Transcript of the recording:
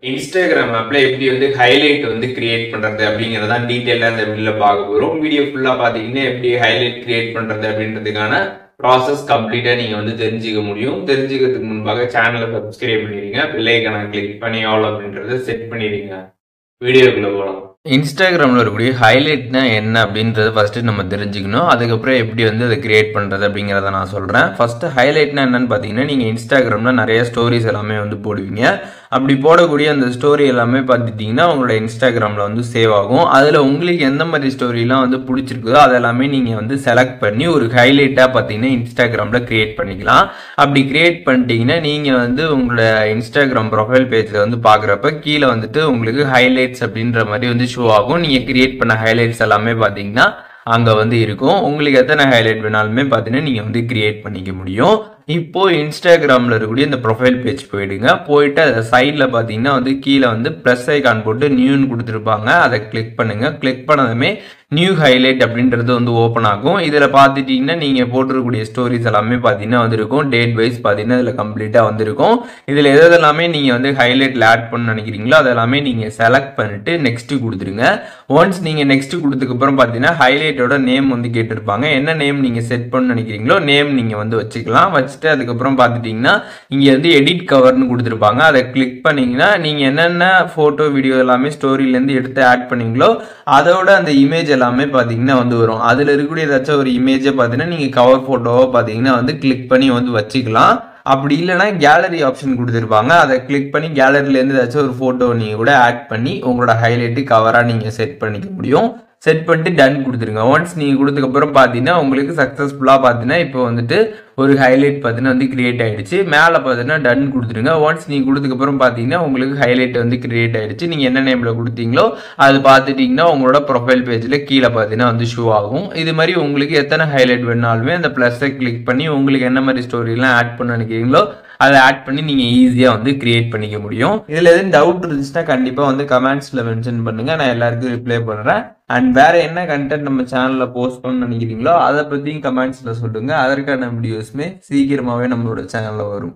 Instagram ஆப்ல எப்படி வந்து ஹைலைட் வந்து கிரியேட் பண்றது அப்படிங்கறத டீடைலா இந்த வீடியோல பார்க்க போறோம். வீடியோ ஃபுல்லா பாத்தீங்கன்னா எப்படி ஹைலைட் கிரியேட் பண்றது அப்படின்றதுக்கான ப்ராசஸ் கம்ப்ளீட்டா நீங்க வந்து தெரிஞ்சுக்க முடியும். தெரிஞ்சுக்கிறதுக்கு முன்பாக சேனலை சப்ஸ்கிரைப் பண்ணிடுங்க. பெல் ஐகானை கிளிக் பண்ணி ஆல் அப்படின்றத செட் பண்ணிடுங்க. வீடியோக்குள்ள போலாம். இன்ஸ்டாகிராமில் இருக்கக்கூடிய ஹைலைட்னா என்ன அப்படின்றத ஃபஸ்ட்டு நம்ம தெரிஞ்சுக்கணும். அதுக்கப்புறம் எப்படி வந்து அதை கிரியேட் பண்ணுறது அப்படிங்கிறத நான் சொல்கிறேன். ஃபஸ்ட்டு ஹைலைட்னா என்னன்னு பார்த்தீங்கன்னா, நீங்கள் இன்ஸ்டாகிராமில் நிறைய ஸ்டோரிஸ் எல்லாமே வந்து போடுவீங்க. அப்படி போடக்கூடிய அந்த ஸ்டோரி எல்லாமே பார்த்துட்டிங்கன்னா உங்களோட இன்ஸ்டாகிராமில் வந்து சேவ் ஆகும். அதில் உங்களுக்கு எந்த மாதிரி ஸ்டோரிலாம் வந்து பிடிச்சிருக்குதோ அதெல்லாமே நீங்கள் வந்து செலக்ட் பண்ணி ஒரு ஹைலைட்டாக பார்த்தீங்கன்னா இன்ஸ்டாகிராமில் கிரியேட் பண்ணிக்கலாம். அப்படி கிரியேட் பண்ணிட்டீங்கன்னா நீங்கள் வந்து உங்களோட இன்ஸ்டாகிராம் ப்ரொஃபைல் பேஜில் வந்து பார்க்குறப்ப கீழே வந்துட்டு உங்களுக்கு ஹைலைட்ஸ் அப்படின்ற மாதிரி வந்து ஷோ ஆகும். நீங்கள் கிரியேட் பண்ண ஹைலைட்ஸ் எல்லாமே பார்த்தீங்கன்னா அங்கே வந்து இருக்கும். உங்களுக்கு எத்தனை ஹைலைட் வேணாலுமே பார்த்தீங்கன்னா நீங்கள் வந்து கிரியேட் பண்ணிக்க முடியும். இப்போ இன்ஸ்டாகிராமில் இருக்கக்கூடிய இந்த ப்ரொஃபைல் பேஜ் போயிடுங்க. போயிட்டு அதை சைடில் பார்த்தீங்கன்னா வந்து கீழே வந்து ப்ளஸ் ஐகான் போட்டு நியூன்னு கொடுத்துருப்பாங்க. அதை கிளிக் பண்ணுங்க. கிளிக் பண்ணதுமே நியூ ஹைலைட் அப்படின்றது வந்து ஓப்பன் ஆகும். இதில் பார்த்துட்டிங்கன்னா நீங்கள் போட்டிருக்கக்கூடிய ஸ்டோரிஸ் எல்லாமே பார்த்தீங்கன்னா வந்துருக்கும். டேட் வைஸ் பார்த்தீங்கன்னா இதில் கம்ப்ளீட்டாக வந்துருக்கும். இதில் எதெல்லாமே நீங்கள் வந்து ஹைலைட்டில் ஆட் பண்ண நினைக்கிறீங்களோ அதெல்லாமே நீங்கள் செலக்ட் பண்ணிட்டு நெக்ஸ்ட்டு கொடுத்துருங்க. ஒன்ஸ் நீங்கள் நெக்ஸ்ட்டு கொடுத்ததுக்கப்புறம் பார்த்தீங்கன்னா ஹைலைட்டோட நேம் வந்து கேட்டிருப்பாங்க. என்ன நேம் நீங்கள் செட் பண்ண நினைக்கிறீங்களோ நேம் நீங்கள் வந்து வச்சுக்கலாம். வச்சுட்டு அதுக்கப்புறம் பார்த்துட்டிங்கன்னா இங்கே வந்து எடிட் கவர்னு கொடுத்துருப்பாங்க. அதை கிளிக் பண்ணிங்கன்னா நீங்கள் என்னென்ன ஃபோட்டோ வீடியோ எல்லாமே ஸ்டோரியிலேருந்து எடுத்து ஆட் பண்ணீங்களோ அதோட அந்த இமேஜ் எல்லாமே பார்த்தீங்கன்னா வந்து வரும். அதில் இருக்கக்கூடிய ஏதாச்சும் ஒரு இமேஜை பார்த்தீங்கன்னா நீங்கள் கவர் ஃபோட்டோவை பார்த்தீங்கன்னா வந்து கிளிக் பண்ணி வந்து வச்சுக்கலாம். அப்படி இல்லைனா கேலரி ஆப்ஷன் கொடுத்துருப்பாங்க. அதை கிளிக் பண்ணி கேலரியிலேருந்து ஏதாச்சும் ஒரு ஃபோட்டோ நீங்கள் கூட ஆட் பண்ணி உங்களோட ஹைலைட்டு கவராக நீங்கள் செட் பண்ணிக்க முடியும். செட் பண்ணிட்டு டன் கொடுத்துருங்க. ஒன்ஸ் நீங்கள் கொடுத்ததுக்கப்புறம் பார்த்தீங்கன்னா உங்களுக்கு சக்ஸஸ்ஃபுல்லாக பார்த்தீங்கன்னா இப்போ வந்துட்டு ஒரு ஹைலைட் பார்த்தீங்கன்னா வந்து கிரியேட் ஆகிடுச்சு. மேலே பார்த்தீங்கன்னா டன் கொடுத்துருங்க. ஒன்ஸ் நீங்கள் கொடுத்ததுக்கப்புறம் பார்த்தீங்கன்னா உங்களுக்கு ஹைலைட் வந்து கிரியேட் ஆகிடுச்சு. நீங்கள் என்ன நேமில் கொடுத்தீங்களோ அது பார்த்துட்டிங்கன்னா உங்களோட ப்ரொஃபைல் பேஜில் கீழே பார்த்தீங்கன்னா வந்து ஷோ ஆகும். இது மாதிரி உங்களுக்கு எத்தனை ஹைலைட் வேணாலுமே அந்த ப்ளஸ்ஸை கிளிக் பண்ணி உங்களுக்கு என்ன மாதிரி ஸ்டோரிலாம் ஆட் பண்ண நினைக்கிறீங்களோ அதை ஆட் பண்ணி நீங்கள் ஈஸியாக வந்து கிரியேட் பண்ணிக்க முடியும். இதில் எதுவும் டவுட் இருந்துச்சுன்னா கண்டிப்பாக வந்து கமெண்ட்ஸில் மென்ஷன் பண்ணுங்கள். நான் எல்லாருக்கும் ரிப்ளை பண்ணுறேன். அண்ட் வேறு என்ன கண்டென்ட் நம்ம சேனலில் போஸ்ட் பண்ண நினைக்கிறீங்களோ அதை பற்றியும் கமெண்ட்ஸில் சொல்லுங்கள். அதற்கான வீடியோஸுமே சீக்கிரமாகவே நம்மளோட சேனலில் வரும்.